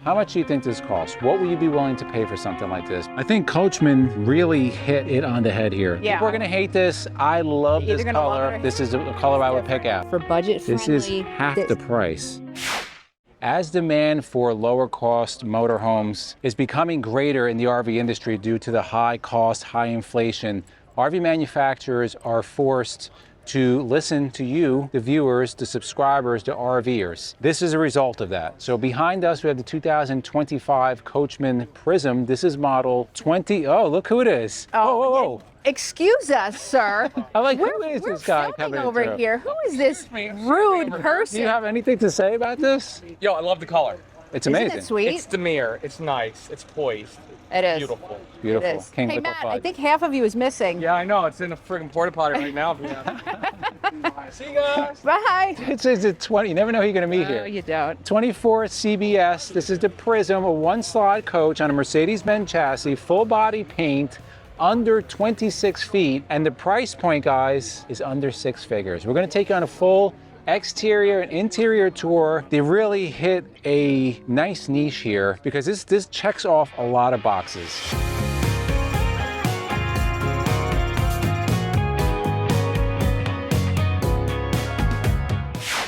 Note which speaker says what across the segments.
Speaker 1: How much do you think this costs? What will you be willing to pay for something like this? I think Coachmen really hit it on the head here.
Speaker 2: Yeah.
Speaker 1: We're gonna hate this. I love this color. This is a color I would pick out.
Speaker 2: For budget friendly.
Speaker 1: This is half the price. As demand for lower cost motorhomes is becoming greater in the RV industry due to the high cost, high inflation, RV manufacturers are forced to listen to you, the viewers, the subscribers, the RVers. This is a result of that. So behind us, we have the 2025 Coachmen Prism. This is model 20. Oh, look who it is. Oh.
Speaker 2: Excuse us, sir.
Speaker 1: I like, who is this guy coming
Speaker 2: over
Speaker 1: through?
Speaker 2: here? Who is this rude person?
Speaker 1: Do you have anything to say about this?
Speaker 3: Yo, I love the color.
Speaker 1: It's amazing.
Speaker 2: Isn't it sweet?
Speaker 3: It's demure. It's nice. It's poised.
Speaker 2: It is.
Speaker 3: Beautiful.
Speaker 1: Beautiful.
Speaker 2: It is.
Speaker 1: King
Speaker 2: Hey,
Speaker 1: Liquid
Speaker 2: Matt,
Speaker 1: Fudge.
Speaker 2: I think half of you is missing.
Speaker 3: Yeah, I know. It's in a friggin' porta potty right now. See you guys.
Speaker 2: Bye.
Speaker 1: It says it's 20. You never know who you're going to meet
Speaker 2: No,
Speaker 1: here.
Speaker 2: you don't.
Speaker 1: 24 CBS. This is the Prism, a one-slide coach on a Mercedes-Benz chassis, full body paint, under 26 feet. And the price point, guys, is under 6 figures. We're going to take you on a full exterior and interior tour. They really hit a nice niche here because this checks off a lot of boxes.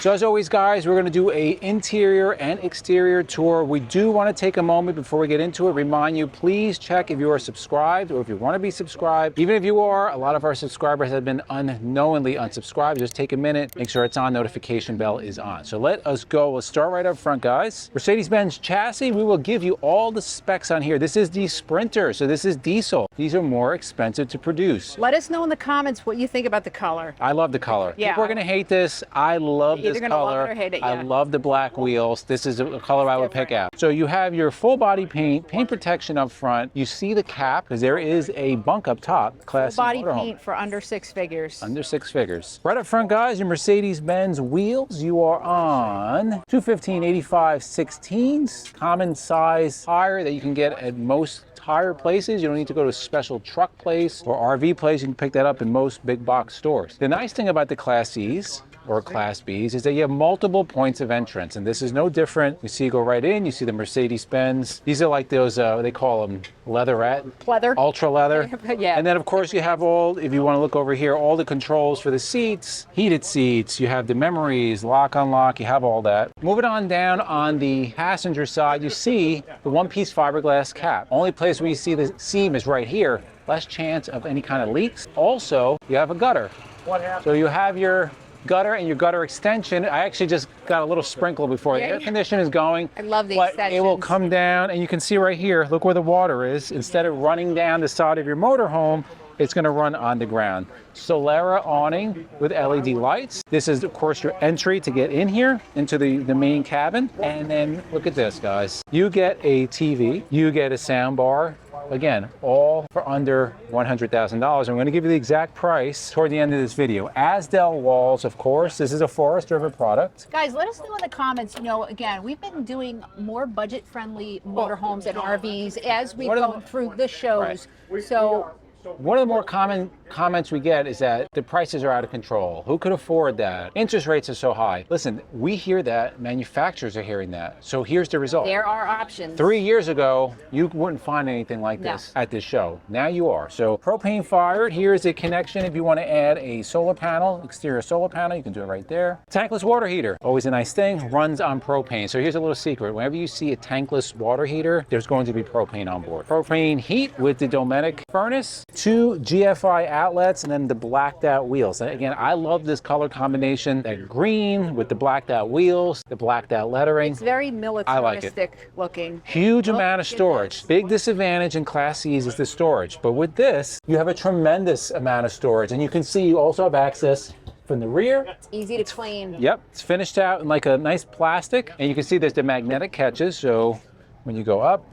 Speaker 1: So as always, guys, we're going to do a interior and exterior tour. We do want to take a moment before we get into it, remind you, please check if you are subscribed or if you want to be subscribed. Even if you are, a lot of our subscribers have been unknowingly unsubscribed. Just take a minute, make sure it's on, notification bell is on. So let us go. We'll start right up front, guys. Mercedes-Benz chassis, we will give you all the specs on here. This is the Sprinter, so this is diesel. These are more expensive to produce.
Speaker 2: Let us know in the comments what you think about the color.
Speaker 1: I love the color.
Speaker 2: Yeah.
Speaker 1: People are going to hate this. I love this
Speaker 2: gonna
Speaker 1: color.
Speaker 2: love it or hate it, yeah.
Speaker 1: I love the black wheels. This is a color I would pick out. So you have your full body paint protection up front. You see the cap because there is a bunk up top. Class C
Speaker 2: Body
Speaker 1: Motorhome.
Speaker 2: paint for under 6 figures.
Speaker 1: Under 6 figures. Right up front, guys, your Mercedes-Benz wheels. You are on 215/85/16s, common size tire that you can get at most tire places. You don't need to go to a special truck place or RV place. You can pick that up in most big box stores. The nice thing about the Class C's or Class B's is that you have multiple points of entrance, and this is no different. You see, you go right in, you see the Mercedes-Benz. These are like those, they call them leatherette.
Speaker 2: Leather.
Speaker 1: Ultra leather.
Speaker 2: Yeah.
Speaker 1: And then of course you have all, if you want to look over here, all the controls for the seats, heated seats, you have the memories, lock, unlock, you have all that. Moving on down on the passenger side, you see the one-piece fiberglass cap. Only place where you see the seam is right here. Less chance of any kind of leaks. Also, you have a gutter.
Speaker 3: What happened?
Speaker 1: So you have your gutter and your gutter extension. I actually just got a little sprinkle before the air conditioner is going.
Speaker 2: I love the
Speaker 1: but
Speaker 2: extensions.
Speaker 1: it will come down, and you can see right here, look where the water is. Instead of running down the side of your motorhome, it's going to run on the ground. Solera awning with LED lights. This is, of course, your entry to get in here into the main cabin. And then look at this, guys. You get a TV, you get a sound bar. Again, all for under $100,000. I'm going to give you the exact price toward the end of this video. Asdel walls, of course. This is a Forest River product.
Speaker 2: Guys, let us know in the comments, you know, again, we've been doing more budget-friendly motorhomes and RVs as we go through the shows.
Speaker 1: Right.
Speaker 2: So
Speaker 1: one of the more common comments we get is that the prices are out of control. Who could afford that? Interest rates are so high. Listen, we hear that. Manufacturers are hearing that. So here's the result.
Speaker 2: there are options.
Speaker 1: 3 years ago, you wouldn't find anything like this at this show. Now you are. So propane fired, here's a connection if you want to add a solar panel, exterior solar panel, you can do it right there. Tankless water heater, always a nice thing, runs on propane. So here's a little secret. Whenever you see a tankless water heater, there's going to be propane on board. Propane heat with the Domestic furnace, 2 GFI outlets, and then the blacked out wheels. And again, I love this color combination, that green with the blacked out wheels, the blacked out lettering.
Speaker 2: It's very militaristic looking.
Speaker 1: Huge amount of storage. Big disadvantage in Class C's is the storage. But with this, you have a tremendous amount of storage. And you can see you also have access from the rear.
Speaker 2: It's easy to clean.
Speaker 1: Yep, it's finished out in like a nice plastic. And you can see there's the magnetic catches. So when you go up,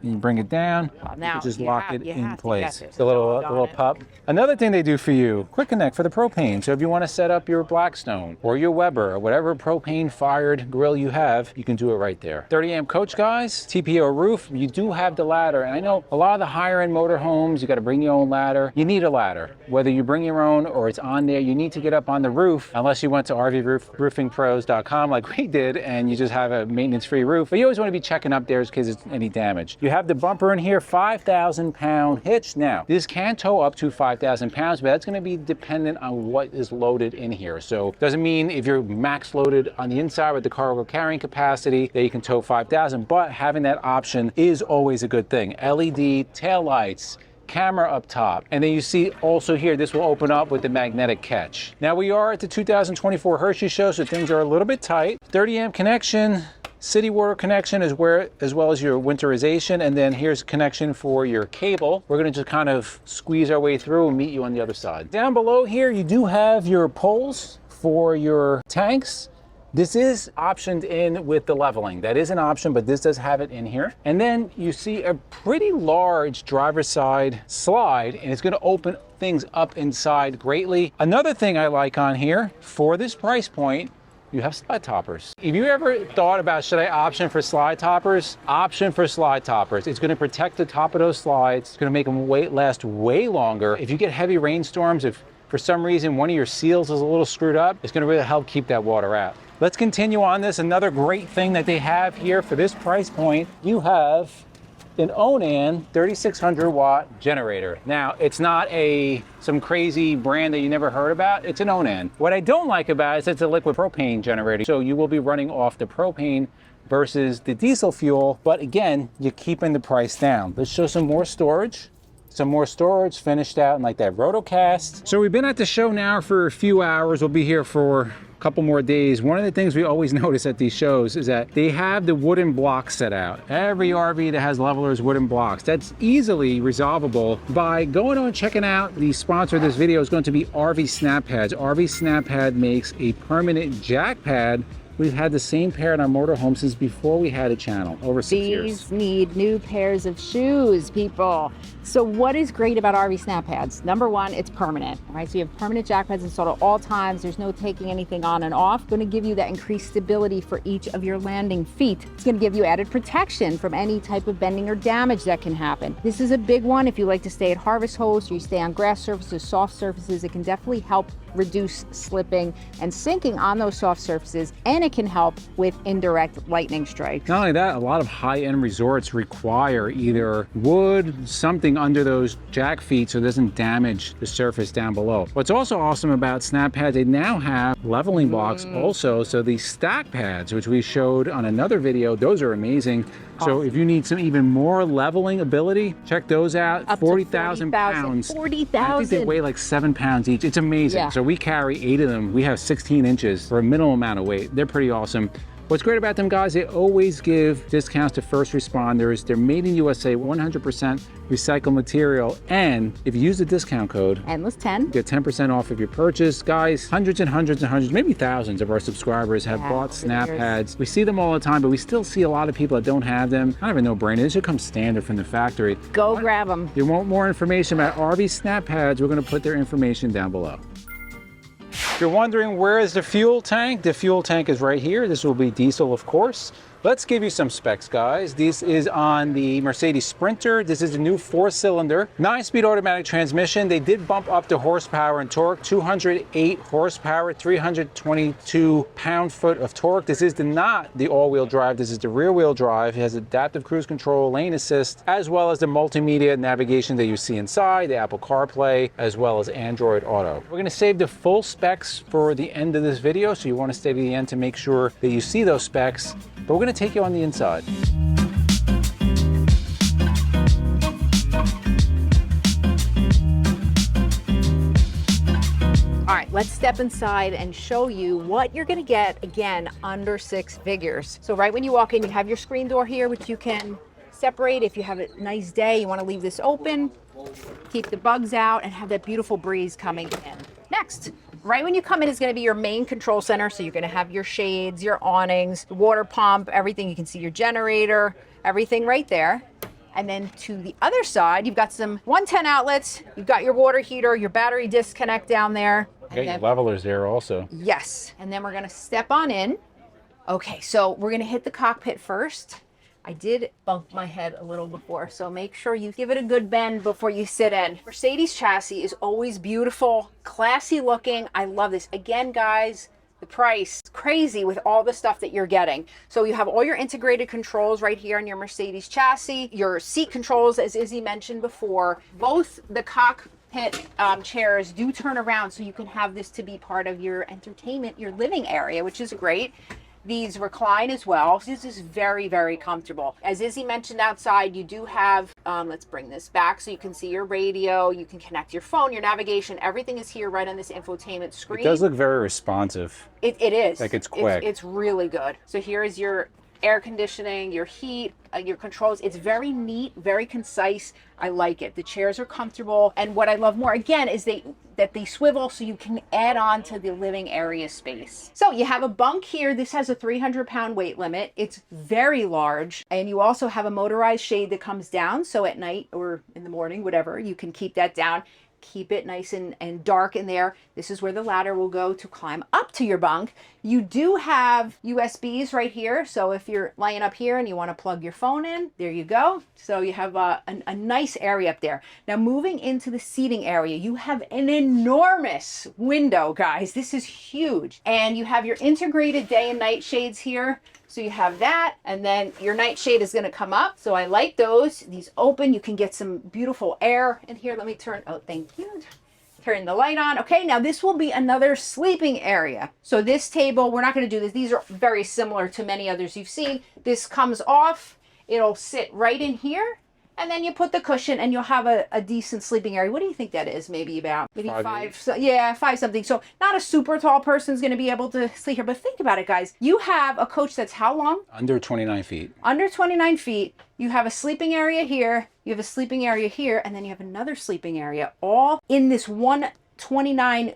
Speaker 1: and you bring it down.
Speaker 2: Well, now
Speaker 1: you just
Speaker 2: you
Speaker 1: lock
Speaker 2: have-
Speaker 1: it
Speaker 2: you
Speaker 1: in
Speaker 2: have to
Speaker 1: place.
Speaker 2: get this.
Speaker 1: The little pup. Another thing they do for you, quick connect for the propane. So if you want to set up your Blackstone or your Weber or whatever propane fired grill you have, you can do it right there. 30 amp coach, guys, TPO roof. You do have the ladder, and I know a lot of the higher end motorhomes, you got to bring your own ladder. You need a ladder, whether you bring your own or it's on there. You need to get up on the roof, unless you went to RVroofingpros.com like we did, and you just have a maintenance-free roof. But you always want to be checking up there in case there's any damage. You have the bumper in here, 5,000 pound hitch. Now, this can tow up to 5,000 pounds, but that's going to be dependent on what is loaded in here. So doesn't mean if you're max loaded on the inside with the cargo carrying capacity that you can tow 5,000, but having that option is always a good thing. LED tail lights, camera up top, and then you see also here, this will open up with the magnetic catch. Now we are at the 2024 Hershey show, so things are a little bit tight. 30 amp connection, city water connection as well as your winterization, and then here's a connection for your cable. We're going to just kind of squeeze our way through and meet you on the other side. Down below here, you do have your poles for your tanks. This is optioned in with the leveling. That is an option, but this does have it in here. And then you see a pretty large driver's side slide, and it's going to open things up inside greatly. Another thing I like on here, for this price point, you have slide toppers. If you ever thought about, should I option for slide toppers? Option for slide toppers. It's gonna protect the top of those slides. It's gonna make them last way longer. If you get heavy rainstorms, if for some reason one of your seals is a little screwed up, it's gonna really help keep that water out. Let's continue on this. Another great thing that they have here for this price point, you have an Onan 3600 watt generator. Now, it's not some crazy brand that you never heard about. It's an Onan. What I don't like about it is it's a liquid propane generator. So you will be running off the propane versus the diesel fuel. But again, you're keeping the price down. Let's show some more storage. Some more storage finished out in like that rotocast. So we've been at the show now for a few hours. We'll be here for a couple more days. One of the things we always notice at these shows is that they have the wooden blocks set out. Every RV that has levelers, wooden blocks. That's easily resolvable by going on and checking out. The sponsor of this video is going to be RV Snap Pads. RV Snap Pad makes a permanent jack pad. We've had the same pair in our motorhome since before we had a channel, over 6 years.
Speaker 2: These need new pairs of shoes, people. So what is great about RV Snap Pads? Number one, it's permanent, right? So you have permanent jack pads installed at all times. There's no taking anything on and off. Going to give you that increased stability for each of your landing feet. It's going to give you added protection from any type of bending or damage that can happen. This is a big one if you like to stay at harvest holes, or you stay on grass surfaces, soft surfaces. It can definitely help reduce slipping and sinking on those soft surfaces, and it can help with indirect lightning strikes.
Speaker 1: Not only that, a lot of high-end resorts require either wood, something under those jack feet so it doesn't damage the surface down below. What's also awesome about Snap Pads, they now have leveling blocks also. So these stack pads, which we showed on another video, those are amazing. So if you need some even more leveling ability, check those out. 40,000 pounds.
Speaker 2: 40,000.
Speaker 1: I think they weigh like 7 pounds each. It's amazing.
Speaker 2: Yeah.
Speaker 1: So we carry 8 of them. We have 16 inches for a minimal amount of weight. They're pretty awesome. What's great about them, guys, they always give discounts to first responders. They're made in USA, 100% recycled material. And if you use the discount code,
Speaker 2: Endless10,
Speaker 1: you get 10% off of your purchase. Guys, hundreds and hundreds and hundreds, maybe thousands of our subscribers have bought Snap Pads. We see them all the time, but we still see a lot of people that don't have them. Kind of a no-brainer. This should come standard from the factory.
Speaker 2: go grab them.
Speaker 1: If you want more information about RV Snap Pads, we're going to put their information down below. If you're wondering where is the fuel tank is right here. This will be diesel, of course. Let's give you some specs, guys. This is on the Mercedes Sprinter. This is the new 4-cylinder, 9-speed automatic transmission. They did bump up the horsepower and torque, 208 horsepower, 322 pound-foot of torque. This is not the all-wheel drive. This is the rear-wheel drive. It has adaptive cruise control, lane assist, as well as the multimedia navigation that you see inside, the Apple CarPlay, as well as Android Auto. We're gonna save the full specs for the end of this video, so you wanna stay to the end to make sure that you see those specs. But we're going to take you on the inside.
Speaker 2: All right, let's step inside and show you what you're gonna get, again, under 6 figures. So right when you walk in, you have your screen door here, which you can separate. If you have a nice day, you wanna leave this open, keep the bugs out, and have that beautiful breeze coming in. Next, right when you come in is going to be your main control center. So you're going to have your shades, your awnings, the water pump, everything. You can see your generator, everything right there. And then to the other side, you've got some 110 outlets. You've got your water heater, your battery disconnect down there.
Speaker 1: Okay, your levelers there also.
Speaker 2: Yes. And then we're going to step on in. Okay, so we're going to hit the cockpit first. I did bump my head a little before, so make sure you give it a good bend before you sit in. Mercedes chassis is always beautiful, classy looking. I love this. Again, guys, the price is crazy with all the stuff that you're getting. So you have all your integrated controls right here on your Mercedes chassis, your seat controls, as Izzy mentioned before. Both the cockpit chairs do turn around, so you can have this to be part of your entertainment, your living area, which is great. These recline as well. This is very, very comfortable. As Izzy mentioned outside, you do have, let's bring this back so you can see your radio, you can connect your phone, your navigation, everything is here right on this infotainment screen.
Speaker 1: It does look very responsive.
Speaker 2: It is.
Speaker 1: Like it's quick.
Speaker 2: It's really good. So here is your air conditioning, your heat, your controls. It's very neat, very concise. I like it. The chairs are comfortable. And what I love more, again, is that they swivel so you can add on to the living area space. So you have a bunk here. This has a 300-pound weight limit. It's very large. And you also have a motorized shade that comes down. So at night or in the morning, whatever, you can keep that down. Keep it nice and dark in there. This is where the ladder will go to climb up to your bunk. You do have USBs right here. So if you're laying up here and you want to plug your phone in, there you go. So you have a nice area up there. Now moving into the seating area, you have an enormous window, guys. This is huge. And you have your integrated day and night shades here. So you have that, and then your night shade is going to come up. So I like those. These open. You can get some beautiful air in here. Let me turn, oh, thank you. Turn the light on. Okay, now this will be another sleeping area. So this table, we're not going to do this. These are very similar to many others you've seen. This comes off. It'll sit right in here. And then you put the cushion and you'll have a decent sleeping area. What do you think that is? Maybe about five, so, yeah, 5 something. So not a super tall person's going to be able to sleep here. But think about it, guys. You have a coach that's how long?
Speaker 1: Under 29 feet.
Speaker 2: Under 29 feet. You have a sleeping area here. You have a sleeping area here. And then you have another sleeping area all in this one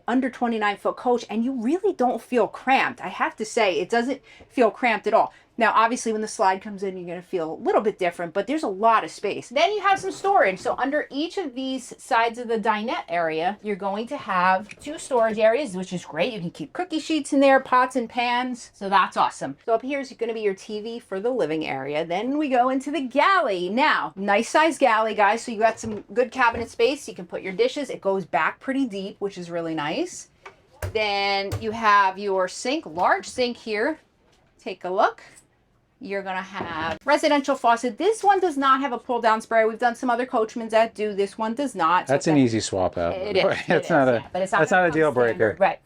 Speaker 2: under 29 foot coach. And you really don't feel cramped. I have to say, it doesn't feel cramped at all. Now, obviously, when the slide comes in, you're going to feel a little bit different, but there's a lot of space. Then you have some storage. So under each of these sides of the dinette area, you're going to have 2 storage areas, which is great. You can keep cookie sheets in there, pots and pans. So that's awesome. So up here is going to be your TV for the living area. Then we go into the galley. Now, nice size galley, guys. So you got some good cabinet space. You can put your dishes. It goes back pretty deep, which is really nice. Then you have your sink, large sink here. Take a look. You're going to have residential faucet. This one does not have a pull down sprayer. We've done some other Coachmans that do. This one does not.
Speaker 1: That's an easy swap out.
Speaker 2: It is.
Speaker 1: That's not a deal breaker.
Speaker 2: Right.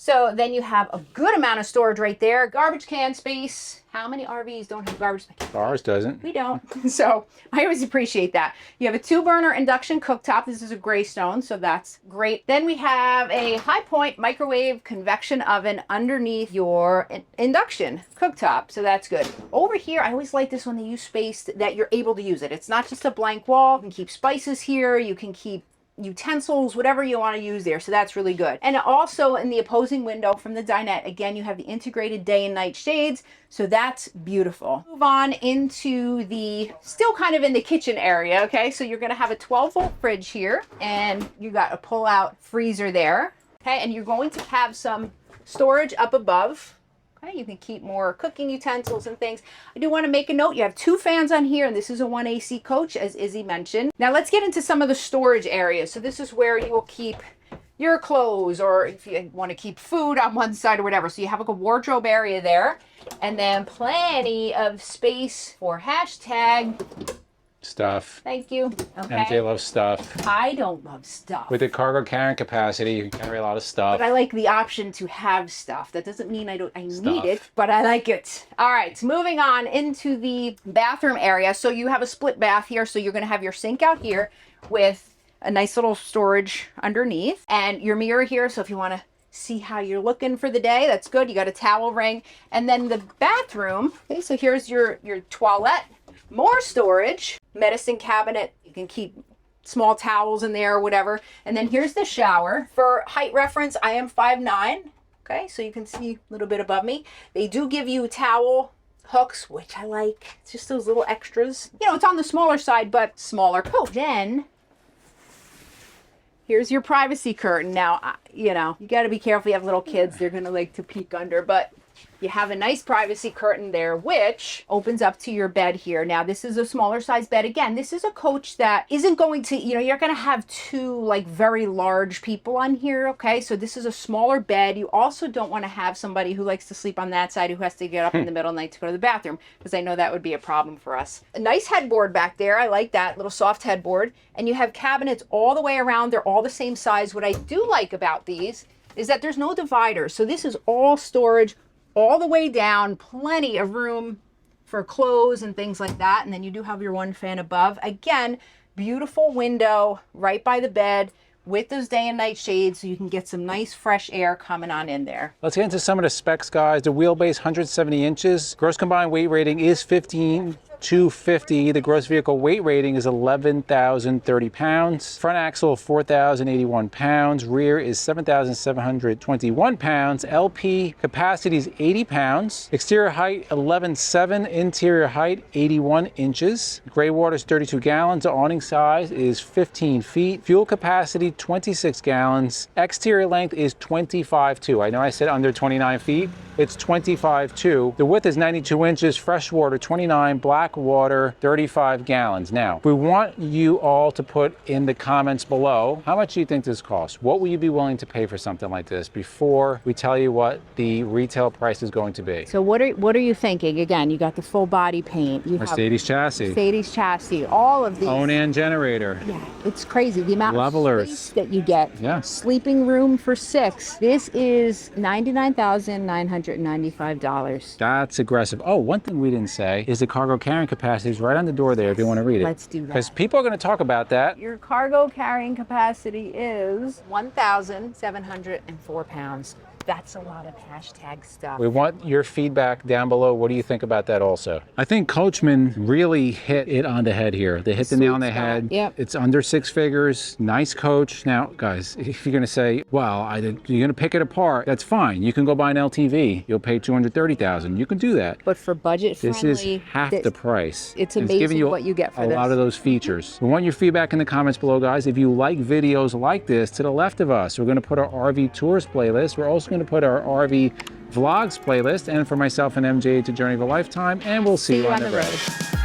Speaker 2: So then you have a good amount of storage right there. Garbage can space. How many RVs don't have garbage can?
Speaker 1: Ours doesn't.
Speaker 2: We don't. So I always appreciate that. You have a 2-burner induction cooktop. This is a gray stone, so that's great. Then we have a high point microwave convection oven underneath your induction cooktop. So that's good. Over here, I always like this when they use space that you're able to use it. It's not just a blank wall. You can keep spices here. You can keep utensils, whatever you want to use there. So that's really good. And also in the opposing window from the dinette, again, you have the integrated day and night shades. So that's beautiful. Move on into the, still kind of in the kitchen area. Okay. So you're going to have a 12-volt fridge here and you got a pull-out freezer there. Okay. And you're going to have some storage up above. Okay, you can keep more cooking utensils and things. I do want to make a note. You have 2 fans on here, and this is a 1 AC coach, as Izzy mentioned. Now let's get into some of the storage areas. So this is where you will keep your clothes, or if you want to keep food on one side or whatever. So you have like a wardrobe area there, and then plenty of space for hashtag
Speaker 1: stuff.
Speaker 2: Thank you. Okay.
Speaker 1: MJ loves stuff.
Speaker 2: I don't love stuff.
Speaker 1: With the cargo carrying capacity, you can carry a lot of stuff.
Speaker 2: But I like the option to have stuff. That doesn't mean I need it, but I like it. All right, moving on into the bathroom area. So you have a split bath here. So you're going to have your sink out here with a nice little storage underneath and your mirror here. So if you want to see how you're looking for the day, that's good. You got a towel ring. And then the bathroom. Okay, so here's your toilet. More storage, medicine cabinet. You can keep small towels in there or whatever. And then here's the shower. For height reference, I am 5'9". Okay, so you can see a little bit above me. They do give you towel hooks, which I like. It's just those little extras. You know, it's on the smaller side, but smaller coach. Then here's your privacy curtain. Now, you know, you got to be careful. You have little kids, they're going to like to peek under, but you have a nice privacy curtain there, which opens up to your bed here. Now, this is a smaller size bed. Again, this is a coach that isn't going to, you know, you're going to have two like very large people on here. Okay. So this is a smaller bed. You also don't want to have somebody who likes to sleep on that side who has to get up in the middle of the night to go to the bathroom, because I know that would be a problem for us. A nice headboard back there. I like that little soft headboard. And you have cabinets all the way around. They're all the same size. What I do like about these is that there's no divider. So this is all storage all the way down, plenty of room for clothes and things like that. And then you do have your one fan above. Again, beautiful window right by the bed with those day and night shades, so you can get some nice fresh air coming on in there.
Speaker 1: Let's get into some of the specs, guys. The wheelbase, 170 inches. Gross combined weight rating is 15,250. The gross vehicle weight rating is 11,030 pounds. Front axle, 4,081 pounds. Rear is 7,721 pounds. LP capacity is 80 pounds. Exterior height, 11.7. Interior height, 81 inches. Gray water is 32 gallons. The awning size is 15 feet. Fuel capacity, 26 gallons. Exterior length is 25.2. I know I said under 29 feet. It's 25.2. The width is 92 inches. Fresh water, 29. Black water, 35 gallons. Now, we want you all to put in the comments below, how much do you think this costs? What will you be willing to pay for something like this before we tell you what the retail price is going to be?
Speaker 2: So what are you thinking? Again, you got the full body paint. You
Speaker 1: Mercedes chassis.
Speaker 2: Mercedes chassis. All of these.
Speaker 1: Onan generator.
Speaker 2: Yeah, it's crazy. The amount
Speaker 1: Levelers.
Speaker 2: of space that you get.
Speaker 1: Yeah.
Speaker 2: Sleeping room for 6. This is $99,995.
Speaker 1: That's aggressive. Oh, one thing we didn't say is the cargo carrying capacity is right on the door there if you want to read it.
Speaker 2: Let's do that.
Speaker 1: Because people are going to talk about that.
Speaker 2: Your cargo carrying capacity is 1,704 pounds. That's a lot of hashtag stuff.
Speaker 1: We want your feedback down below. What do you think about that also? I think Coachmen really hit it on the head here. They hit the nail on the head.
Speaker 2: Yep.
Speaker 1: It's under 6 figures. Nice coach. Now, guys, if you're going to say, well, you're going to pick it apart, that's fine. You can go buy an LTV. You'll pay $230,000. You can do that.
Speaker 2: But for budget friendly,
Speaker 1: this is half the price.
Speaker 2: It's
Speaker 1: giving
Speaker 2: amazing
Speaker 1: you
Speaker 2: what you get for
Speaker 1: a
Speaker 2: this.
Speaker 1: lot of those features. We want your feedback in the comments below, guys. If you like videos like this, to the left of us, we're going to put our RV tours playlist. We're also going to put our RV vlogs playlist, and for myself and MJ, to Journey of a Lifetime, and we'll see you on the road.